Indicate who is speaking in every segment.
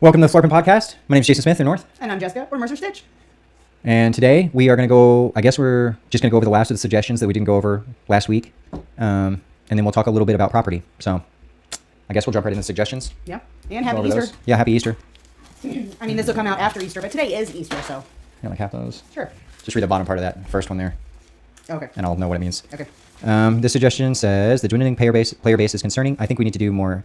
Speaker 1: Welcome to the Phlarpin Podcast. My name is Jason Smith in North.
Speaker 2: And I'm Jessica. We're Mercer Stitch.
Speaker 1: And today we are going to go, I guess we're just going to go over the last of the suggestions that we didn't go over last week. And then we'll talk a little bit about property. So I guess we'll jump right into the suggestions.
Speaker 2: Yeah. And happy Easter.
Speaker 1: Those. Yeah, happy Easter.
Speaker 2: I mean, this will come out after Easter, but today is Easter, so.
Speaker 1: Yeah, like half those.
Speaker 2: Sure.
Speaker 1: Just read the bottom part of that first one there.
Speaker 2: Okay.
Speaker 1: And I'll know what it means.
Speaker 2: Okay.
Speaker 1: The suggestion says the dwindling player base is concerning. I think we need to do more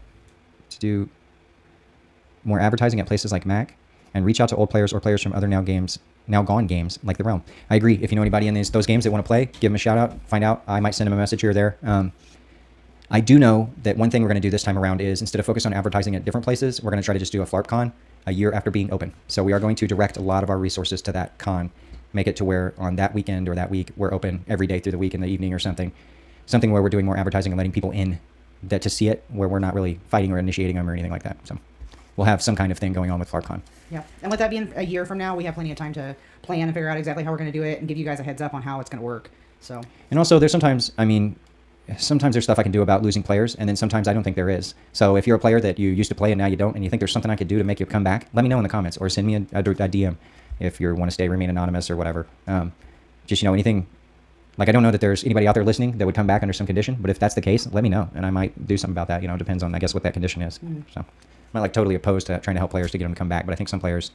Speaker 1: advertising at places like Mac and reach out to old players or players from other now gone games like the Realm. I agree. If you know anybody in those games that want to play, give them a shout out, find out. I might send them a message here or there. I do know that one thing we're going to do this time around is instead of focus on advertising at different places, we're going to try to just do a Phlarp Con a year after being open. So we are going to direct a lot of our resources to that con, make it to where on that weekend or that week we're open every day through the week in the evening or something where we're doing more advertising and letting people in that to see it, where we're not really fighting or initiating them or anything like that. So we'll have some kind of thing going on with PhlarpCon.
Speaker 2: Yeah. And with that being a year from now, we have plenty of time to plan and figure out exactly how we're going to do it and give you guys a heads up on how it's going to work. So.
Speaker 1: And also there's sometimes there's stuff I can do about losing players, and then sometimes I don't think there is. So if you're a player that you used to play and now you don't, and you think there's something I could do to make you come back, let me know in the comments or send me a DM if you want to remain anonymous or whatever. Just, anything. Like, I don't know that there's anybody out there listening that would come back under some condition, but if that's the case, let me know, and I might do something about that. It depends on, I guess, what that condition is. Mm-hmm. So I'm not totally opposed to trying to help players to get them to come back, but I think some players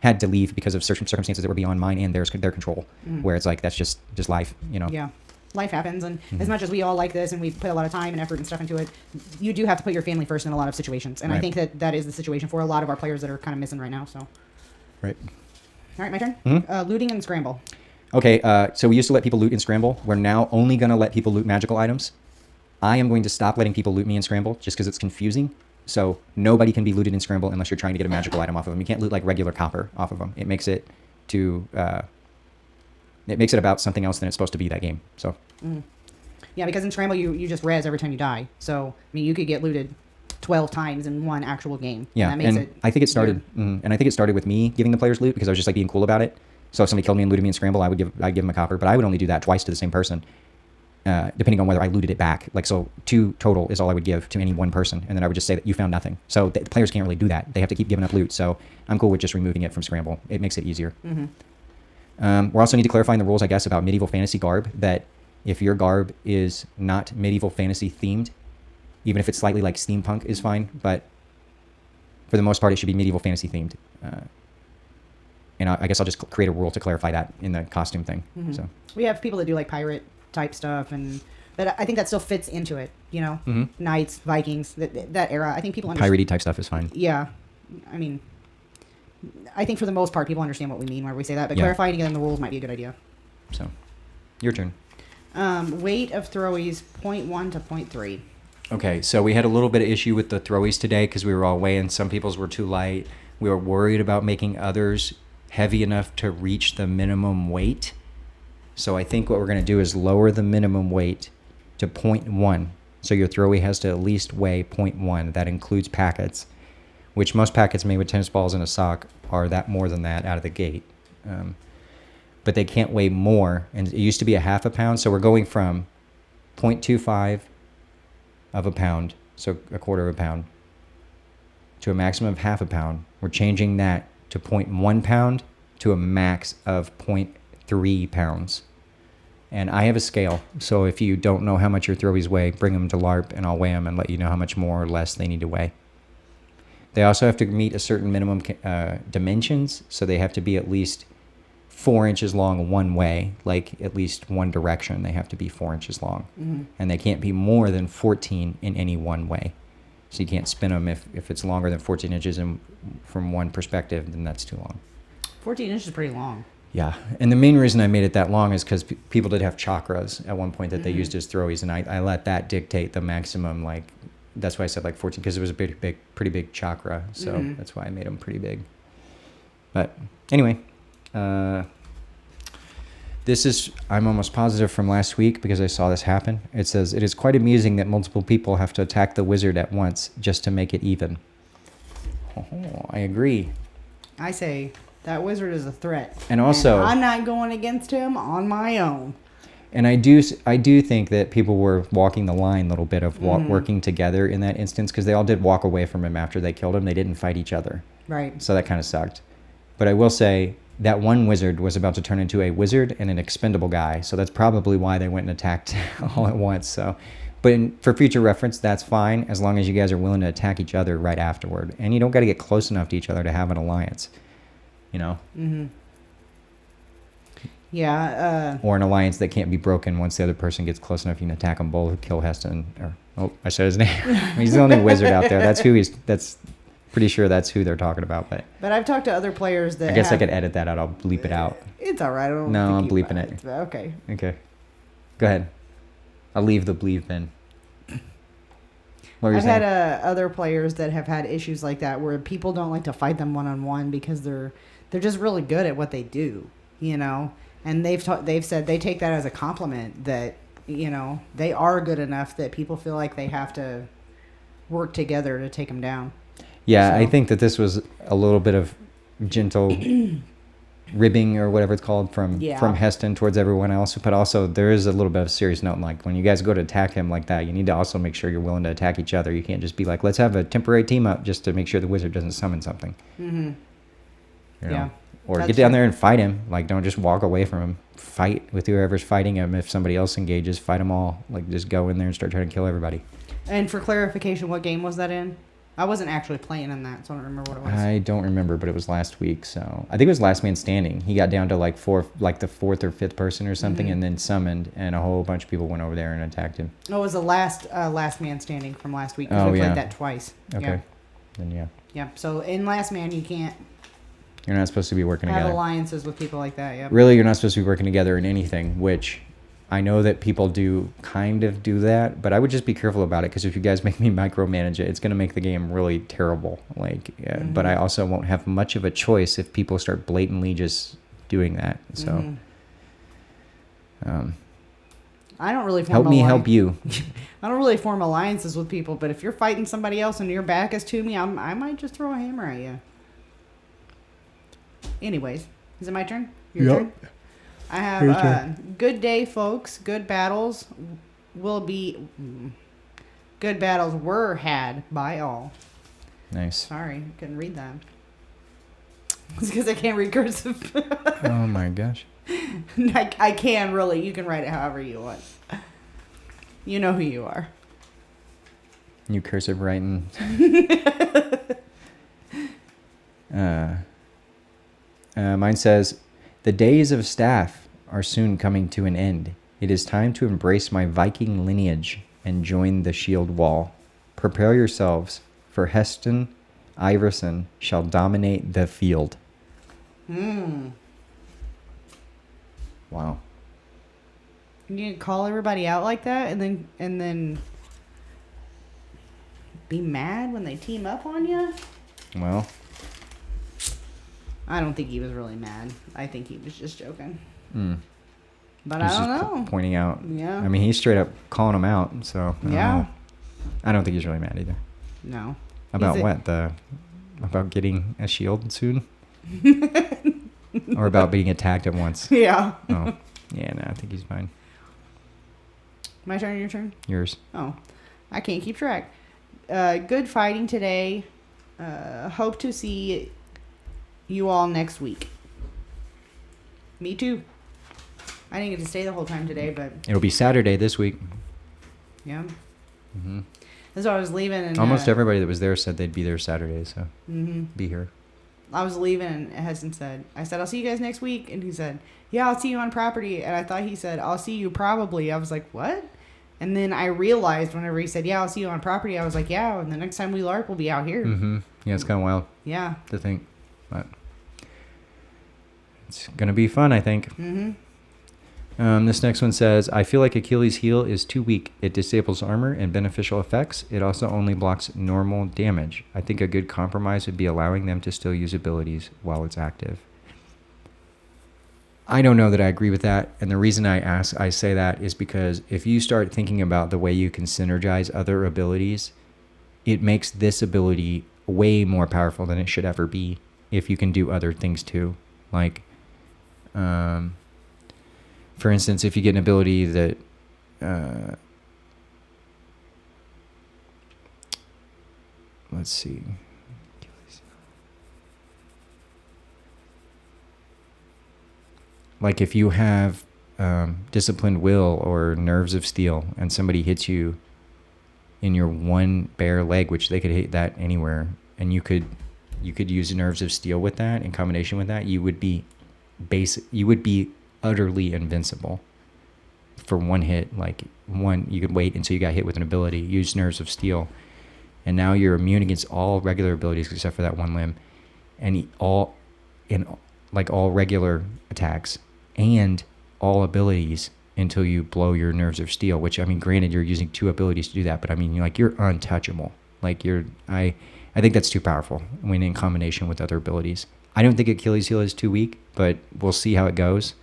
Speaker 1: had to leave because of certain circumstances that were beyond mine and their control, where it's like, that's just life,
Speaker 2: Yeah. Life happens, and as much as we all like this and we put a lot of time and effort and stuff into it, you do have to put your family first in a lot of situations, and right. I think that is the situation for a lot of our players that are kind of missing right now. So.
Speaker 1: Right.
Speaker 2: All right, my turn.
Speaker 1: Mm-hmm.
Speaker 2: Looting and scramble.
Speaker 1: Okay, so we used to let people loot in Scramble. We're now only going to let people loot magical items. I am going to stop letting people loot me in Scramble just because it's confusing. So nobody can be looted in Scramble unless you're trying to get a magical item off of them. You can't loot like regular copper off of them. It makes it about something else than it's supposed to be that game. So.
Speaker 2: Yeah, because in Scramble you just res every time you die. So I mean you could get looted 12 times in one actual game.
Speaker 1: Yeah, and I think it started. And I think it started with me giving the players loot because I was just like being cool about it. So if somebody killed me and looted me in Scramble, I'd give them a copper, but I would only do that twice to the same person, depending on whether I looted it back. Like, so 2 total is all I would give to any one person, and then I would just say that you found nothing. So the players can't really do that. They have to keep giving up loot. So I'm cool with just removing it from Scramble. It makes it easier. Mm-hmm. We also need to clarify in the rules, I guess, about medieval fantasy garb, that if your garb is not medieval fantasy themed, even if it's slightly like steampunk is fine, but for the most part, it should be medieval fantasy themed. And I guess I'll just create a rule to clarify that in the costume thing. Mm-hmm. So
Speaker 2: we have people that do like pirate type stuff, but I think that still fits into it. Knights, Vikings, that era. I think people understand.
Speaker 1: Piratey type stuff is fine.
Speaker 2: Yeah, I mean, I think for the most part, people understand what we mean when we say that. But clarifying it in the rules might be a good idea.
Speaker 1: So, your turn.
Speaker 2: Weight of throwies 0.1 to 0.3.
Speaker 1: Okay, so we had a little bit of issue with the throwies today because we were all weighing. Some people's were too light. We were worried about making others heavy enough to reach the minimum weight. So I think what we're going to do is lower the minimum weight to 0.1. So your throwaway has to at least weigh 0.1. That includes packets, which most packets made with tennis balls and a sock are that more than that out of the gate. But they can't weigh more. And it used to be a half a pound. So we're going from 0.25 of a pound, so a quarter of a pound, to a maximum of half a pound. We're changing that to 0.1 pound to a max of 0.3 pounds. And I have a scale, so if you don't know how much your throwies weigh, bring them to LARP and I'll weigh them and let you know how much more or less they need to weigh. They also have to meet a certain minimum dimensions, so they have to be at least 4 inches long one way, like at least one direction. They have to be 4 inches long. Mm-hmm. And they can't be more than 14 in any one way. So you can't spin them if it's longer than 14 inches from one perspective, then that's too long.
Speaker 2: 14 inches is pretty long.
Speaker 1: Yeah, and the main reason I made it that long is because people did have chakras at one point that they used as throwies, and I let that dictate the maximum. Like, that's why I said like 14, because it was a pretty big chakra, so that's why I made them pretty big. But anyway, I'm almost positive from last week because I saw this happen. It says, it is quite amusing that multiple people have to attack the wizard at once just to make it even. Oh, I agree.
Speaker 2: I say that wizard is a threat.
Speaker 1: And also,
Speaker 2: I'm not going against him on my own.
Speaker 1: And I do think that people were walking the line a little bit of working together in that instance, because they all did walk away from him after they killed him. They didn't fight each other.
Speaker 2: Right.
Speaker 1: So that kind of sucked. But I will say that one wizard was about to turn into a wizard and an expendable guy. So that's probably why they went and attacked all at once. So, but for future reference, that's fine, as long as you guys are willing to attack each other right afterward. And you don't got to get close enough to each other to have an alliance, you know?
Speaker 2: Mm-hmm. Yeah.
Speaker 1: Or an alliance that can't be broken once the other person gets close enough. You can attack them both, kill Heston. I said his name. He's the only wizard out there. That's pretty sure that's who they're talking about. But
Speaker 2: I've talked to other players that
Speaker 1: I guess I could edit that out. I'll bleep it out.
Speaker 2: It's all right.
Speaker 1: No, I'm bleeping it.
Speaker 2: Okay.
Speaker 1: Okay. Go ahead. I'll leave the bleep in.
Speaker 2: I've had other players that have had issues like that where people don't like to fight them one-on-one because they're just really good at what they do, you know? And they've said they take that as a compliment that, you know, they are good enough that people feel like they have to work together to take them down.
Speaker 1: Yeah,
Speaker 2: So.
Speaker 1: I think that this was a little bit of gentle ribbing or whatever it's called from Heston towards everyone else. But also there is a little bit of a serious note. Like when you guys go to attack him like that, you need to also make sure you're willing to attack each other. You can't just be like, let's have a temporary team up just to make sure the wizard doesn't summon something.
Speaker 2: Mm-hmm.
Speaker 1: You know?
Speaker 2: Yeah.
Speaker 1: Or
Speaker 2: That's
Speaker 1: get down
Speaker 2: true.
Speaker 1: there and fight him. Like, don't just walk away from him. Fight with whoever's fighting him. If somebody else engages, fight them all. Like, just go in there and start trying to kill everybody.
Speaker 2: And for clarification, what game was that in? I wasn't actually playing in that, so I don't remember what it was.
Speaker 1: I don't remember, but it was last week. So I think it was Last Man Standing. He got down to like the fourth or fifth person or something, and then summoned, and a whole bunch of people went over there and attacked him.
Speaker 2: Oh, it was the last Man Standing from last week. 'Cause we played that twice.
Speaker 1: Okay.
Speaker 2: Yeah.
Speaker 1: Then yeah.
Speaker 2: Yeah. So in Last Man, you can't
Speaker 1: You're not supposed to be working
Speaker 2: have
Speaker 1: together.
Speaker 2: alliances with people like that. Yeah.
Speaker 1: Really, you're not supposed to be working together in anything, which I know that people do kind of do that, but I would just be careful about it, because if you guys make me micromanage it, it's going to make the game really terrible. Like, but I also won't have much of a choice if people start blatantly just doing that. So,
Speaker 2: I don't really
Speaker 1: help me help you.
Speaker 2: I don't really form alliances with people, but if you're fighting somebody else and your back is to me, I might just throw a hammer at you. Anyways, is it my turn? Your turn? I have good day, folks. Good battles were had by all.
Speaker 1: Nice.
Speaker 2: Sorry, I couldn't read that. It's because I can't read cursive.
Speaker 1: Oh my gosh.
Speaker 2: I can really. You can write it however you want. You know who you are.
Speaker 1: You cursive writing. Mine says, the days of staff are soon coming to an end. It is time to embrace my Viking lineage and join the shield wall. Prepare yourselves, for Heston Iverson shall dominate the field. Wow.
Speaker 2: You call everybody out like that and then be mad when they team up on you?
Speaker 1: Well,
Speaker 2: I don't think he was really mad. I think he was just joking. But
Speaker 1: he's
Speaker 2: I don't
Speaker 1: just
Speaker 2: know.
Speaker 1: pointing out.
Speaker 2: Yeah.
Speaker 1: I mean, he's straight up calling him out. So I don't know. I don't think he's really mad either.
Speaker 2: No.
Speaker 1: About what? About getting a shield soon? Or about being attacked at once?
Speaker 2: Yeah.
Speaker 1: Oh, yeah. No, I think he's fine.
Speaker 2: My turn or your turn?
Speaker 1: Yours.
Speaker 2: Oh, I can't keep track. Good fighting today. Hope to see you all next week. Me too. I didn't get to stay the whole time today, but
Speaker 1: It'll be Saturday this week.
Speaker 2: yeah.
Speaker 1: Mm-hmm.
Speaker 2: That's why I was leaving. And,
Speaker 1: Almost everybody that was there said they'd be there Saturday, so be here.
Speaker 2: I was leaving, and Heston said, I'll see you guys next week. And he said, yeah, I'll see you on property. And I thought he said, I'll see you probably. I was like, what? And then I realized whenever he said, yeah, I'll see you on property, I was like, yeah, and the next time we LARP, we'll be out here.
Speaker 1: Mm-hmm. Yeah, it's kind of wild
Speaker 2: Yeah.
Speaker 1: to think. But it's going to be fun, I think.
Speaker 2: Mm-hmm.
Speaker 1: This next one says, I feel like Achilles' heel is too weak. It disables armor and beneficial effects. It also only blocks normal damage. I think a good compromise would be allowing them to still use abilities while it's active. I don't know that I agree with that. And the reason I say that is because if you start thinking about the way you can synergize other abilities, it makes this ability way more powerful than it should ever be if you can do other things too. Like, For instance, if you get an ability that let's see. Like if you have disciplined will or nerves of steel and somebody hits you in your one bare leg, which they could hit that anywhere, and you could use nerves of steel with that in combination with that, you would be utterly invincible for one hit. Like you could wait until you got hit with an ability, use nerves of steel, and now you're immune against all regular abilities except for that one limb, and all regular attacks and all abilities until you blow your nerves of steel, which, I mean, granted, you're using 2 abilities to do that, but I mean, you're untouchable. Like I think that's too powerful when in combination with other abilities. I don't think Achilles heel is too weak, but we'll see how it goes.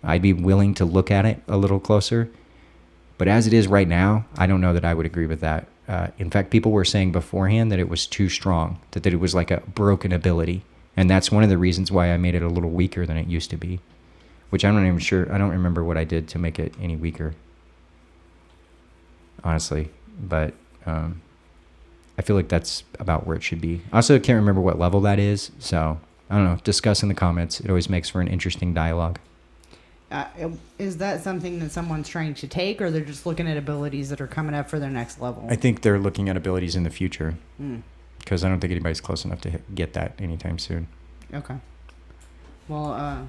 Speaker 1: I'd be willing to look at it a little closer, but as it is right now, I don't know that I would agree with that. In fact, people were saying beforehand that it was too strong, that it was like a broken ability, and that's one of the reasons why I made it a little weaker than it used to be. Which I'm not even sure. I don't remember what I did to make it any weaker, honestly. But I feel like that's about where it should be. I also can't remember what level that is. So, I don't know. Discuss in the comments. It always makes for an interesting dialogue.
Speaker 2: Is that something that someone's trying to take, or they're just looking at abilities that are coming up for their next level?
Speaker 1: I think they're looking at abilities in the future. Because I don't think anybody's close enough to get that anytime soon.
Speaker 2: Okay. Well,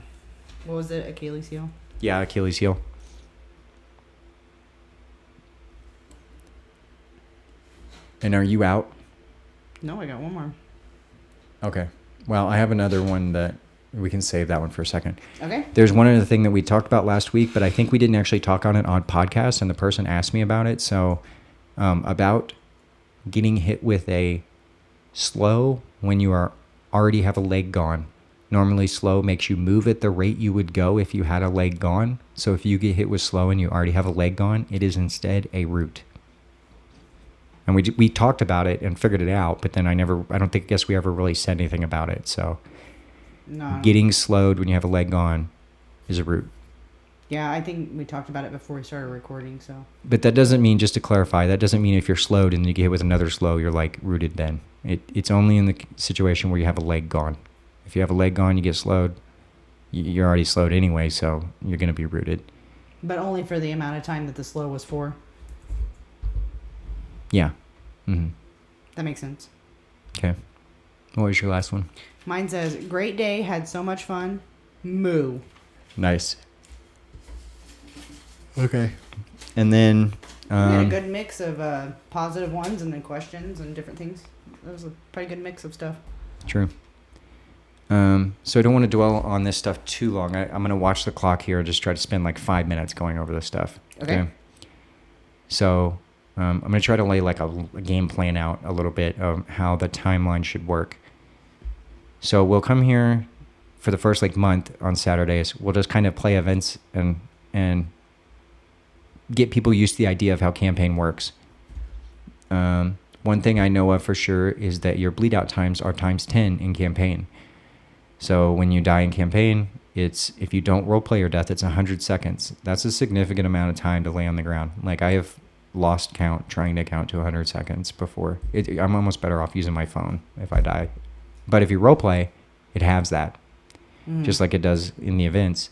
Speaker 2: what was it? Achilles heel?
Speaker 1: Yeah, Achilles heel. And are you out?
Speaker 2: No, I got one more.
Speaker 1: Okay. Well, I have another one that we can save that one for a second.
Speaker 2: Okay.
Speaker 1: There's one other thing that we talked about last week, but I think we didn't actually talk on it on podcast, and the person asked me about it. So about getting hit with a slow when you already have a leg gone. Normally, slow makes you move at the rate you would go if you had a leg gone. So if you get hit with slow and you already have a leg gone, it is instead a root. And we talked about it and figured it out, but then I guess we ever really said anything about it. So
Speaker 2: no.
Speaker 1: Getting slowed when you have a leg gone is a root.
Speaker 2: Yeah, I think we talked about it before we started recording. So.
Speaker 1: But that doesn't mean, just to clarify, that doesn't mean if you're slowed and you get hit with another slow, you're like rooted then. It's only in the situation where you have a leg gone. If you have a leg gone, you get slowed, you're already slowed anyway, so you're going to be rooted.
Speaker 2: But only for the amount of time that the slow was for?
Speaker 1: Yeah. Mm-hmm.
Speaker 2: That makes sense.
Speaker 1: Okay. What was your last one?
Speaker 2: Mine says, great day, had so much fun. Moo.
Speaker 1: Nice. Okay. And then...
Speaker 2: we had a good mix of positive ones and then questions and different things. That was a pretty good mix of stuff.
Speaker 1: True. So I don't want to dwell on this stuff too long. I'm going to watch the clock here and just try to spend like 5 minutes going over this stuff.
Speaker 2: Okay.
Speaker 1: So I'm going to try to lay like a game plan out a little bit of how the timeline should work. So we'll come here for the first like month on Saturdays. We'll just kind of play events and get people used to the idea of how campaign works. One thing I know of for sure is that your bleed out times are times 10 in campaign. So when you die in campaign, if you don't role play your death, it's 100 seconds. That's a significant amount of time to lay on the ground. Like I have lost count trying to count to 100 seconds before. I'm almost better off using my phone if I die. But if you role play, it halves that, just like it does in the events.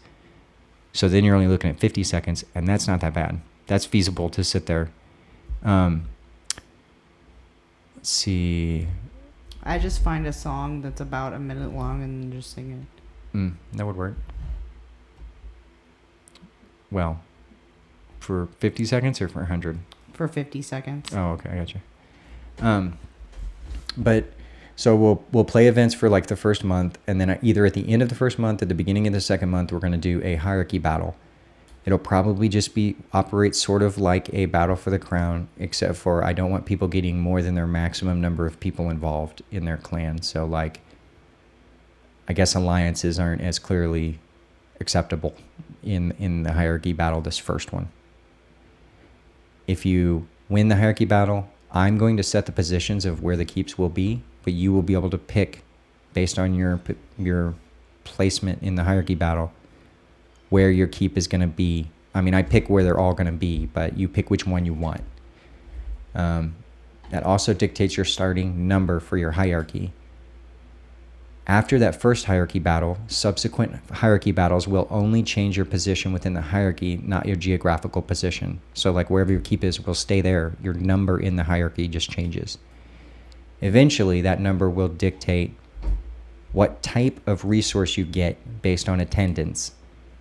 Speaker 1: So then you're only looking at 50 seconds, and that's not that bad. That's feasible to sit there. Let's see.
Speaker 2: I just find a song that's about a minute long and just sing it.
Speaker 1: That would work. Well, for 50 seconds or for 100?
Speaker 2: For 50 seconds.
Speaker 1: Oh, okay, I got you. But so we'll play events for like the first month, and then either at the end of the first month, at the beginning of the second month, we're going to do a hierarchy battle. It'll probably just operate sort of like a battle for the crown, except for I don't want people getting more than their maximum number of people involved in their clan. So like, I guess alliances aren't as clearly acceptable in the hierarchy battle, this first one. If you win the hierarchy battle, I'm going to set the positions of where the keeps will be, but you will be able to pick based on your placement in the hierarchy battle where your keep is going to be. I mean, I pick where they're all going to be, but you pick which one you want. That also dictates your starting number for your hierarchy. After that first hierarchy battle, subsequent hierarchy battles will only change your position within the hierarchy, not your geographical position. So like wherever your keep is will stay there. Your number in the hierarchy just changes. Eventually, that number will dictate what type of resource you get based on attendance.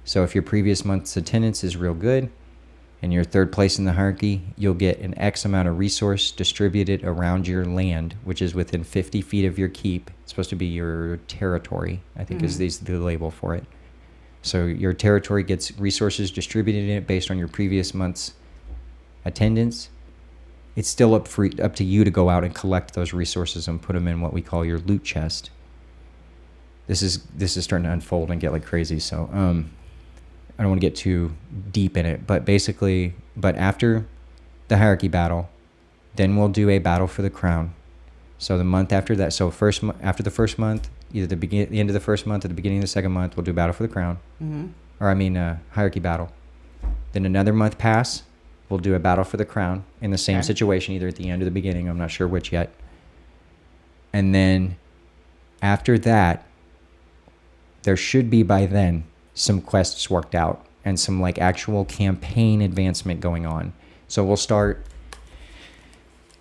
Speaker 1: So if your previous month's attendance is real good and you're third place in the hierarchy, you'll get an X amount of resource distributed around your land, which is within 50 feet of your keep. It's supposed to be your territory, I think is the label for it. So your territory gets resources distributed in it based on your previous month's attendance. It's still up to you to go out and collect those resources and put them in what we call your loot chest. This is starting to unfold and get like crazy, so I don't want to get too deep in it, but basically, after the hierarchy battle, then we'll do a battle for the crown. So the month after that, after the first month, either the end of the first month or the beginning of the second month, we'll do battle for the crown. Hierarchy battle. Then another month pass, we'll do a battle for the crown in the same situation, either at the end or the beginning. I'm not sure which yet. And then after that, there should be by then some quests worked out and some like actual campaign advancement going on. So we'll start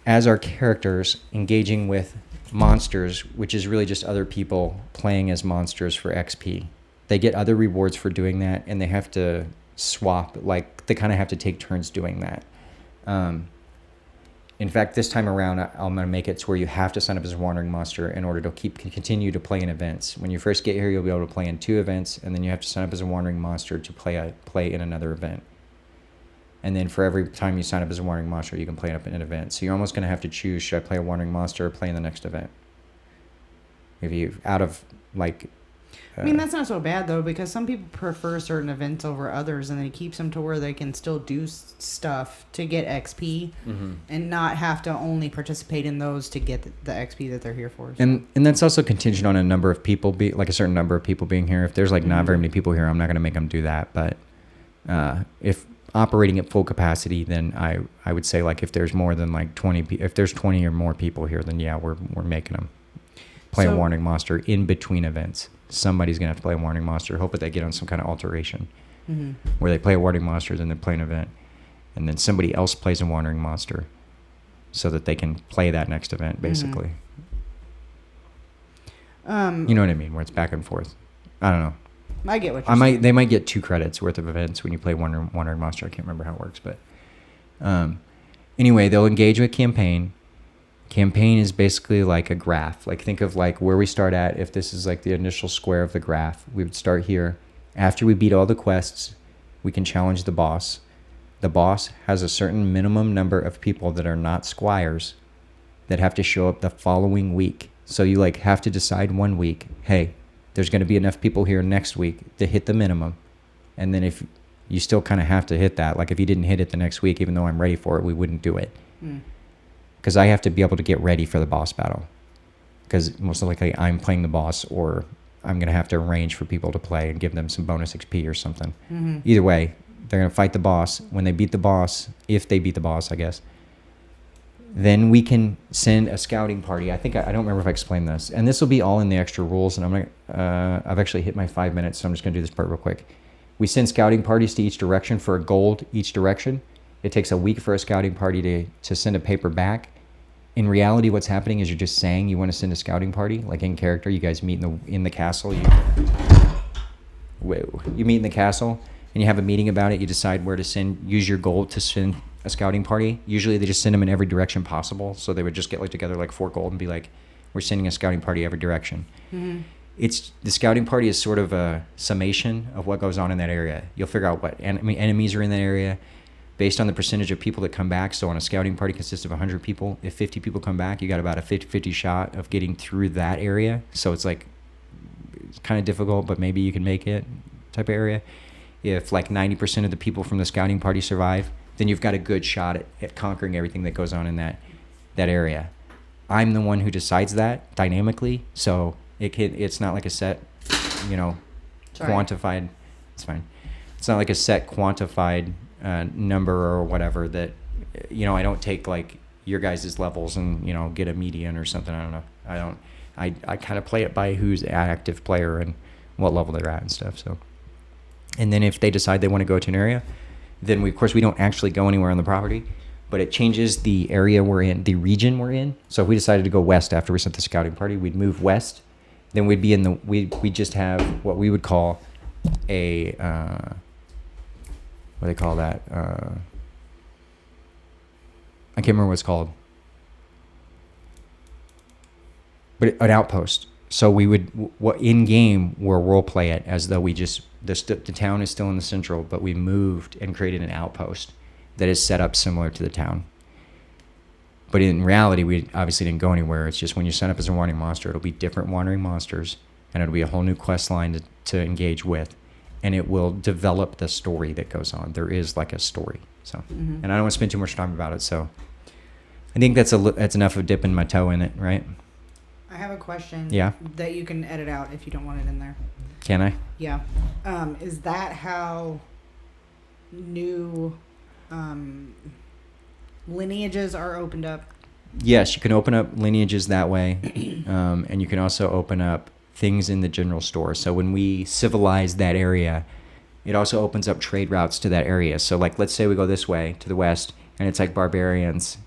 Speaker 1: as our characters engaging with monsters, which is really just other people playing as monsters for XP. They get other rewards for doing that, and they have to swap, like they kind of have to take turns doing that. In fact, this time around, I'm going to make it to where you have to sign up as a wandering monster in order to continue to play in events. When you first get here, you'll be able to play in 2 events, and then you have to sign up as a wandering monster to play in another event. And then for every time you sign up as a wandering monster, you can play up in an event. So you're almost going to have to choose, should I play a wandering monster or play in the next event? If you out of like...
Speaker 2: I mean, that's not so bad, though, because some people prefer certain events over others, and then it keeps them to where they can still do stuff to get XP and not have to only participate in those to get the XP that they're here for. So.
Speaker 1: And that's also contingent on a number of people, like a certain number of people being here. If there's like not very many people here, I'm not going to make them do that. But if operating at full capacity, then I would say like if there's more than like 20, if there's 20 or more people here, then yeah, we're making them play a warning monster in between events. Somebody's going to have to play a warning monster. Hope that they get on some kind of alteration where they play a warning monster, then they play an event, and then somebody else plays a warning monster so that they can play that next event, basically. You know what I mean? Where it's back and forth. I don't know.
Speaker 2: I get what you're saying.
Speaker 1: They might get 2 credits worth of events when you play wandering monster. I can't remember how it works, but anyway, they'll engage with campaign. Campaign is basically like a graph. Like think of like where we start at. If this is like the initial square of the graph, we would start here. After we beat all the quests, we can challenge the boss. The boss has a certain minimum number of people that are not squires that have to show up the following week. So you like have to decide one week, hey, there's going to be enough people here next week to hit the minimum. And then if you still kind of have to hit that, like if you didn't hit it the next week, even though I'm ready for it, we wouldn't do it. Because I have to be able to get ready for the boss battle. Because most likely I'm playing the boss, or I'm going to have to arrange for people to play and give them some bonus XP or something. Either way, they're going to fight the boss. When they beat the boss, if they beat the boss, I guess, then we can send a scouting party. I think I don't remember if I explained this. And this will be all in the extra rules. And I've actually hit my 5 minutes, so I'm just going to do this part real quick. We send scouting parties to each direction for a gold each direction. It takes a week for a scouting party to send a paper back. In reality, what's happening is you're just saying you want to send a scouting party. Like in character, you guys meet in the castle. You meet in the castle, and you have a meeting about it. You decide where to use your gold to send a scouting party. Usually they just send them in every direction possible. So they would just get like together like 4 gold and be like, we're sending a scouting party every direction. The scouting party is sort of a summation of what goes on in that area. You'll figure out what enemies are in that area based on the percentage of people that come back. So on a scouting party consists of 100 people. If 50 people come back, you got about a 50-50 shot of getting through that area. So it's like, it's kind of difficult, but maybe you can make it type of area. If like 90% of the people from the scouting party survive, then you've got a good shot at conquering everything that goes on in that area. I'm the one who decides that dynamically. So it's not like a set, quantified. It's fine. It's not like a set quantified number or whatever that, I don't take like your guys' levels and, get a median or something. I don't know. I kind of play it by who's an active player and what level they're at and stuff. So, and then if they decide they want to go to an area, then of course we don't actually go anywhere on the property, but it changes the area we're in, the region we're in. So if we decided to go west after we sent the scouting party, we'd move west. Then we'd be we just have what we would call a, what do they call that? I can't remember what it's called. But an outpost. So we would, in game, we'll role play it as though the town is still in the central, but we moved and created an outpost that is set up similar to the town. But in reality, we obviously didn't go anywhere. It's just when you sign up as a wandering monster, it'll be different wandering monsters, and it'll be a whole new quest line to engage with, and it will develop the story that goes on. There is like a story. So, and I don't want to spend too much time about it. So, I think that's enough of dipping my toe in it, right?
Speaker 2: I have a question.
Speaker 1: Yeah.
Speaker 2: That you can edit out if you don't want it in there.
Speaker 1: Can I?
Speaker 2: Yeah. Is that how new lineages are opened up?
Speaker 1: Yes, you can open up lineages that way, and you can also open up things in the general store. So when we civilize that area, it also opens up trade routes to that area. So like, let's say we go this way to the west, and it's like barbarians,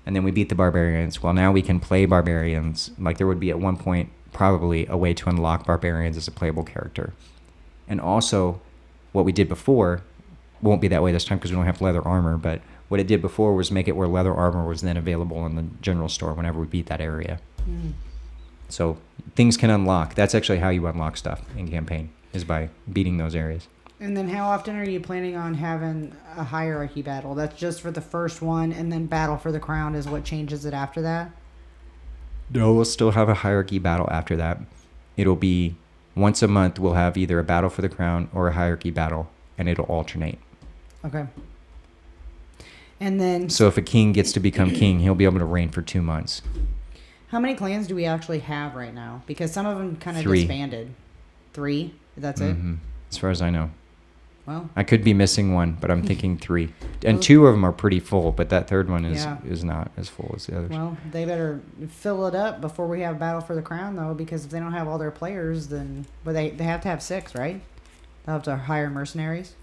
Speaker 1: and then we beat the barbarians. Well, now we can play barbarians. Like there would be at one point probably a way to unlock barbarians as a playable character. And also, what we did before won't be that way this time because we don't have leather armor, but what it did before was make it where leather armor was then available in the general store whenever we beat that area. So things can unlock. That's actually how you unlock stuff in campaign, is by beating those areas. And
Speaker 2: then how often are you planning on having a hierarchy battle? That's just for the first one, and then Battle for the Crown is what changes it after that?
Speaker 1: No, we'll still have a hierarchy battle after that. It'll be once a month we'll have either a Battle for the Crown or a hierarchy battle, and it'll alternate.
Speaker 2: Okay. And then...
Speaker 1: So if a king gets to become king, he'll be able to reign for 2 months.
Speaker 2: How many clans do we actually have right now? Because some of them kind of
Speaker 1: 3.
Speaker 2: disbanded. 3? That's it?
Speaker 1: As far as I know.
Speaker 2: Well,
Speaker 1: I could be missing one, but I'm thinking 3. And 2 of them are pretty full, but that third one is not as full as the others.
Speaker 2: Well, they better fill it up before we have Battle for the Crown, though, because if they don't have all their players, then... But they have to have 6, right? They'll have to hire mercenaries?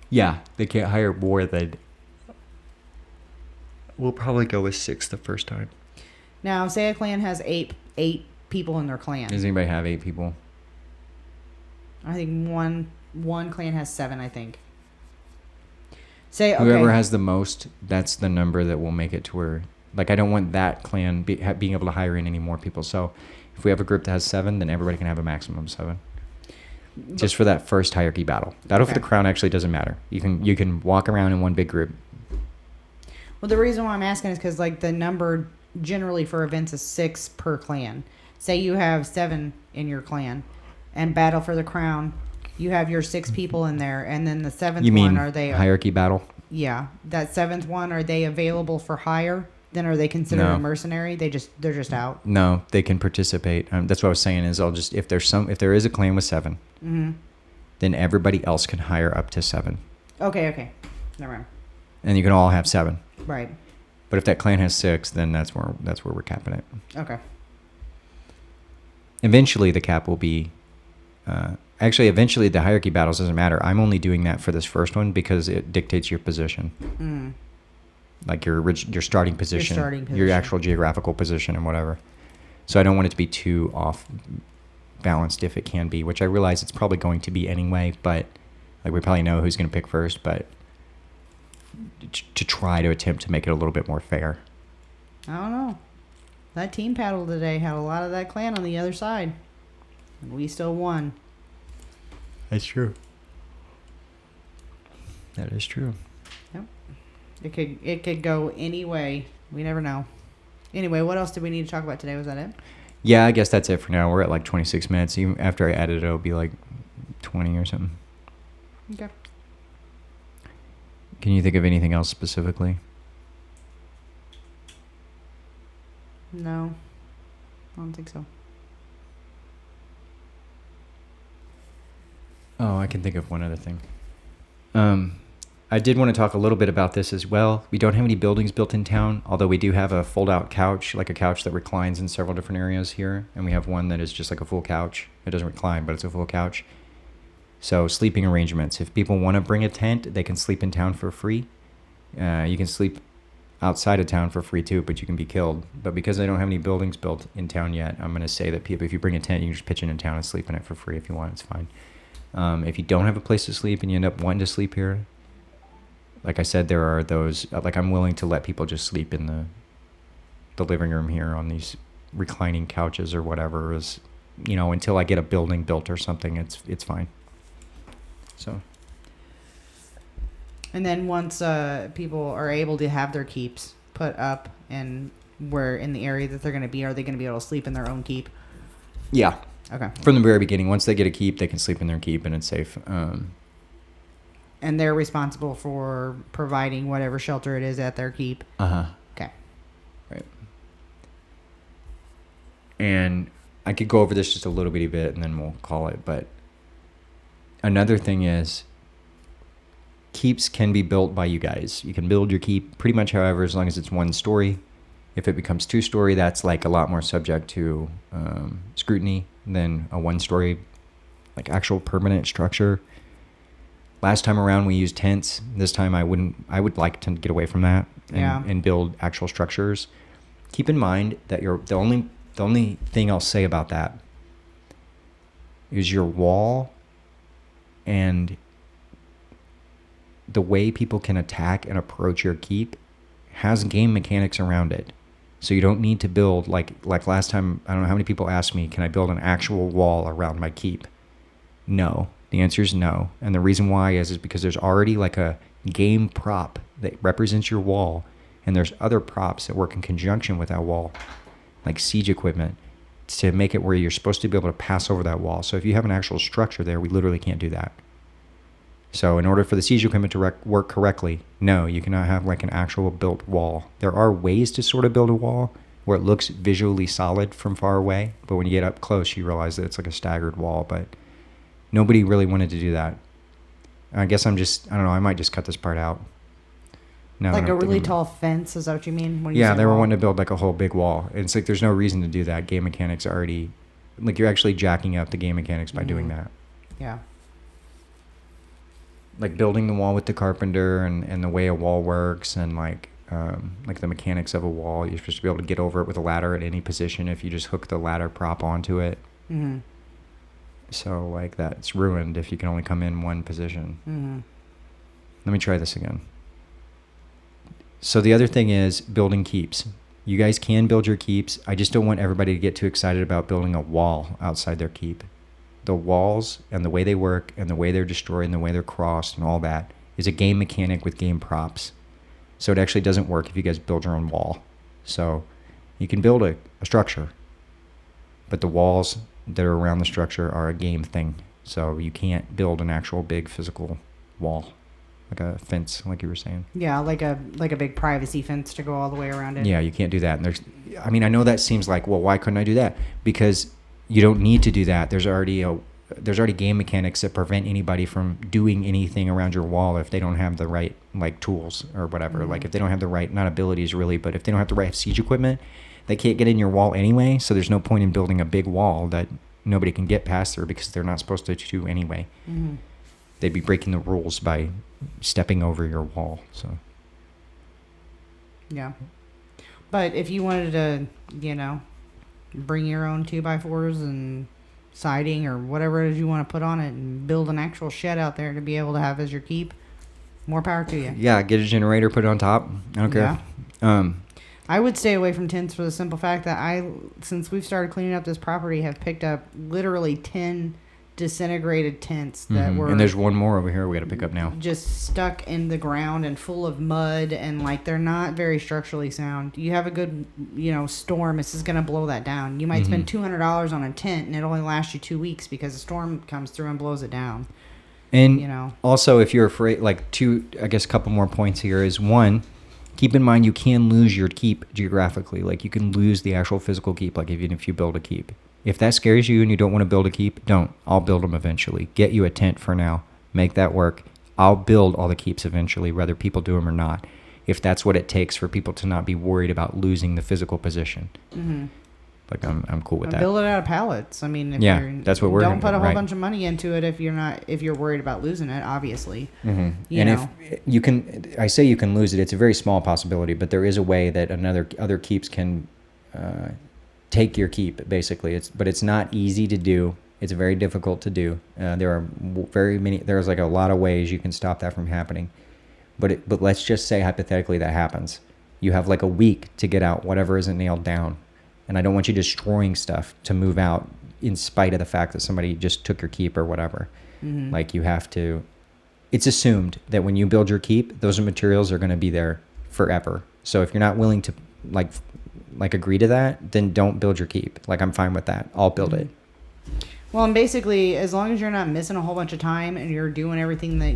Speaker 1: Yeah, they can't hire more than... We'll probably go with 6 the first time.
Speaker 2: Now, say a clan has 8 people in their clan.
Speaker 1: Does anybody have 8 people?
Speaker 2: I think one clan has 7, I think. Say, okay.
Speaker 1: Whoever has the most, that's the number that will make it to where... Like, I don't want that clan being able to hire in any more people. So, if we have a group that has 7, then everybody can have a maximum of 7. Just for that first hierarchy battle. Battle for the Crown actually doesn't matter. You can walk around in one big group.
Speaker 2: Well, the reason why I'm asking is because, like, the number generally for events is 6 per clan. Say you have 7 in your clan, and Battle for the Crown, you have your 6 people in there, and then the 7th one, are they...
Speaker 1: hierarchy battle?
Speaker 2: Yeah. That 7th one, are they available for hire? Then are they considered a mercenary? They're just out?
Speaker 1: No, they can participate. That's what I was saying is if there is a clan with 7, then everybody else can hire up to 7.
Speaker 2: Okay. Never mind.
Speaker 1: And you can all have 7.
Speaker 2: Right.
Speaker 1: But if that clan has 6, then that's where we're capping it.
Speaker 2: Okay.
Speaker 1: Eventually, the cap will be... eventually, the hierarchy battles doesn't matter. I'm only doing that for this first one because it dictates your position. Like your starting position. Your actual geographical position and whatever. So I don't want it to be too off balanced if it can be, which I realize it's probably going to be anyway, but like we probably know who's going to pick first, but to try to attempt to make it a little bit more fair.
Speaker 2: I don't know. That team paddle today had a lot of that clan on the other side. And we still won.
Speaker 1: That's true. That is true.
Speaker 2: Yep. It could go any way. We never know. Anyway, what else did we need to talk about today? Was that it?
Speaker 1: Yeah, I guess that's it for now. We're at like 26 minutes. Even after I edit it, it'll be like 20 or something.
Speaker 2: Okay.
Speaker 1: Can you think of anything else specifically?
Speaker 2: No. I don't think so.
Speaker 1: Oh, I can think of one other thing. I did want to talk a little bit about this as well. We don't have any buildings built in town, although we do have a fold-out couch, like a couch that reclines in several different areas here. And we have one that is just like a full couch. It doesn't recline, but it's a full couch. So sleeping arrangements. If people want to bring a tent, they can sleep in town for free. You can sleep outside of town for free too, but you can be killed. But because I don't have any buildings built in town yet, I'm going to say that people, if you bring a tent, you can just pitch it in town and sleep in it for free if you want. It's fine. If you don't have a place to sleep and you end up wanting to sleep here, like I said, there are those, like I'm willing to let people just sleep in the living room here on these reclining couches or whatever is, until I get a building built or something, it's fine. So.
Speaker 2: And then once people are able to have their keeps put up and where in the area that they're going to be, are they going to be able to sleep in their own keep?
Speaker 1: Yeah.
Speaker 2: Okay.
Speaker 1: From the very beginning, once they get a keep, they can sleep in their keep and it's safe.
Speaker 2: And they're responsible for providing whatever shelter it is at their keep.
Speaker 1: Uh-huh.
Speaker 2: Okay.
Speaker 1: Right. And I could go over this just a little bitty bit and then we'll call it. But another thing is keeps can be built by you guys. You can build your keep pretty much however, as long as it's one story. If it becomes 2-story, that's like a lot more subject to scrutiny than a 1-story, like actual permanent structure. Last time around we used tents. This time I would like to get away from that and build actual structures. Keep in mind that the only thing I'll say about that is your wall and the way people can attack and approach your keep has game mechanics around it. So you don't need to build like last time. I don't know how many people asked me, can I build an actual wall around my keep? No. The answer is no. And the reason why is because there's already like a game prop that represents your wall. And there's other props that work in conjunction with that wall, like siege equipment, to make it where you're supposed to be able to pass over that wall. So if you have an actual structure there, we literally can't do that. So in order for the siege equipment to work correctly, no, you cannot have like an actual built wall. There are ways to sort of build a wall where it looks visually solid from far away. But when you get up close, you realize that it's like a staggered wall. But nobody really wanted to do that. I guess I don't know, I might just cut this part out.
Speaker 2: Like a really tall fence, is that what you mean? When you
Speaker 1: yeah,
Speaker 2: say
Speaker 1: they were
Speaker 2: wall?
Speaker 1: wanting to build like a whole big wall. And it's like there's no reason to do that. Game mechanics already, like you're actually jacking up the game mechanics by doing that.
Speaker 2: Yeah.
Speaker 1: Like building the wall with the carpenter and the way a wall works and like the mechanics of a wall. You're supposed to be able to get over it with a ladder at any position if you just hook the ladder prop onto it.
Speaker 2: Mm-hmm.
Speaker 1: So like that's ruined if you can only come in one position.
Speaker 2: Mm-hmm.
Speaker 1: Let me try this again. So the other thing is building keeps. You guys can build your keeps. I just don't want everybody to get too excited about building a wall outside their keep. The walls and the way they work and the way they're destroyed and the way they're crossed and all that is a game mechanic with game props. So it actually doesn't work if you guys build your own wall. So you can build a structure, but the walls that are around the structure are a game thing. So you can't build an actual big physical wall, like a fence, like you were saying.
Speaker 2: Yeah, like a big privacy fence to go all the way around it.
Speaker 1: Yeah, you can't do that. And I know that seems like, well, why couldn't I do that? Because you don't need to do that. There's already game mechanics that prevent anybody from doing anything around your wall if they don't have the right like tools or whatever. Mm-hmm. Like if they don't have the right, not abilities really, but if they don't have the right siege equipment, they can't get in your wall anyway. So there's no point in building a big wall that nobody can get past through because they're not supposed to do anyway.
Speaker 2: Mm-hmm.
Speaker 1: They'd be breaking the rules by stepping over your wall. So
Speaker 2: yeah, but if you wanted to, bring your own 2x4s and siding or whatever it is you want to put on it and build an actual shed out there to be able to have as your keep, more power to you.
Speaker 1: Yeah, get a generator, put it on top. I don't care.
Speaker 2: Yeah. I would stay away from tents for the simple fact that since we've started cleaning up this property, have picked up literally 10 disintegrated tents that were...
Speaker 1: And there's one more over here we got to pick up now.
Speaker 2: Just stuck in the ground and full of mud, and like they're not very structurally sound. You have a good, storm, this is going to blow that down. You might spend $200 on a tent and it only lasts you 2 weeks because a storm comes through and blows it down.
Speaker 1: And also if you're afraid, like a couple more points here is one, keep in mind you can lose your keep geographically. Like you can lose the actual physical keep, like even if you build a keep. If that scares you and you don't want to build a keep, don't. I'll build them eventually. Get you a tent for now. Make that work. I'll build all the keeps eventually, whether people do them or not, if that's what it takes for people to not be worried about losing the physical position.
Speaker 2: Mm-hmm.
Speaker 1: Like, I'm cool with that.
Speaker 2: Build it out of pallets. I mean,
Speaker 1: that's what we're
Speaker 2: don't put a whole
Speaker 1: right.
Speaker 2: bunch of money into it if you're worried about losing it, obviously.
Speaker 1: Mm-hmm.
Speaker 2: You know.
Speaker 1: If you can, I say you can lose it. It's a very small possibility, but there is a way that other keeps can take your keep. Basically, it's not easy to do. It's very difficult to do. There are there's like a lot of ways you can stop that from happening. But let's just say hypothetically that happens. You have like a week to get out whatever isn't nailed down. And I don't want you destroying stuff to move out in spite of the fact that somebody just took your keep or whatever. Mm-hmm. Like, you have to, it's assumed that when you build your keep, those materials are going to be there forever. So if you're not willing to like agree to that, then don't build your keep. Like, I'm fine with that. I'll build it.
Speaker 2: Well, and basically, as long as you're not missing a whole bunch of time and you're doing everything that,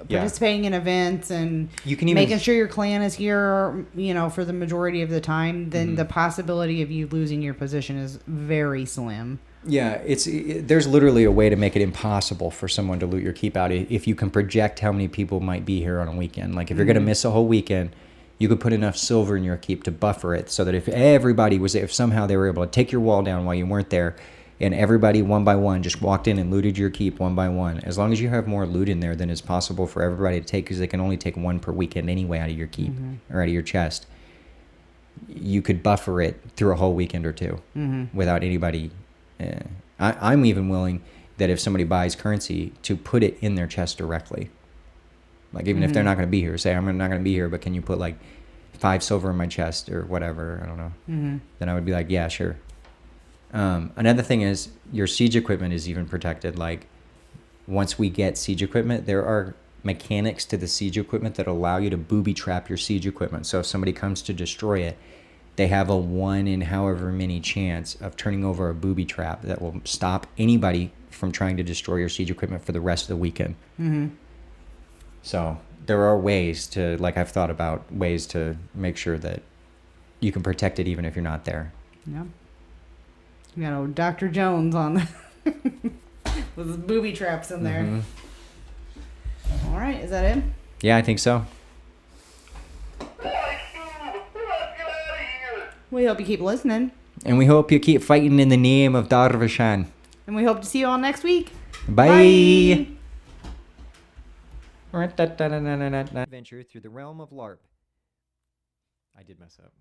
Speaker 2: participating in events and making sure your clan is here, for the majority of the time, then the possibility of you losing your position is very slim.
Speaker 1: Yeah, there's literally a way to make it impossible for someone to loot your keep out if you can project how many people might be here on a weekend. Like, if you're going to miss a whole weekend, you could put enough silver in your keep to buffer it so that if somehow they were able to take your wall down while you weren't there, and everybody one by one just walked in and looted your keep one by one, as long as you have more loot in there than is possible for everybody to take, because they can only take one per weekend anyway out of your keep or out of your chest, you could buffer it through a whole weekend or two without anybody. I'm even willing that if somebody buys currency, to put it in their chest directly. Like, even if they're not going to be here, say, I'm not going to be here, but can you put like 5 silver in my chest or whatever? I don't know. Then I would be like, yeah, sure. Another thing is your siege equipment is even protected. Like, once we get siege equipment, there are mechanics to the siege equipment that allow you to booby trap your siege equipment. So if somebody comes to destroy it, they have a 1 in however many chance of turning over a booby trap that will stop anybody from trying to destroy your siege equipment for the rest of the weekend. So there are ways to, like, I've thought about ways to make sure that you can protect it even if you're not there.
Speaker 2: Yeah. You got old Dr. Jones on with his booby traps in there. All right, is that it?
Speaker 1: Yeah, I think so.
Speaker 2: We hope you keep listening.
Speaker 1: And we hope you keep fighting in the name of Darvishan.
Speaker 2: And we hope to see you all next week.
Speaker 1: Bye. Adventure through the realm of LARP. I did mess up.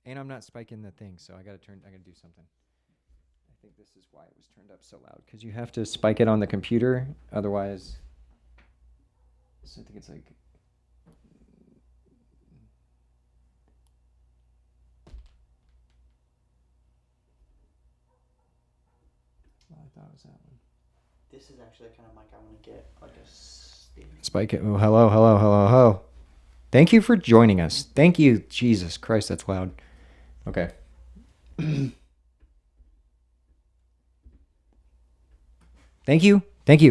Speaker 1: And I'm not spiking the thing, so I gotta do something. I think this is why it was turned up so loud, because you have to spike it on the computer, otherwise. So I think it's like. Well, I thought it was that one.
Speaker 3: This is actually the kind of mic I want to get, like a
Speaker 1: spike it. Oh, hello. Thank you for joining us. Thank you. Jesus Christ, that's loud. Okay. Thank you. Thank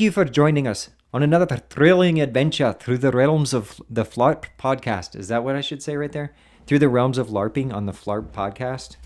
Speaker 1: you for joining us on another thrilling adventure through the realms of the Phlarp Podcast. Is that what I should say right there? Through the realms of LARPing on the Phlarp Podcast.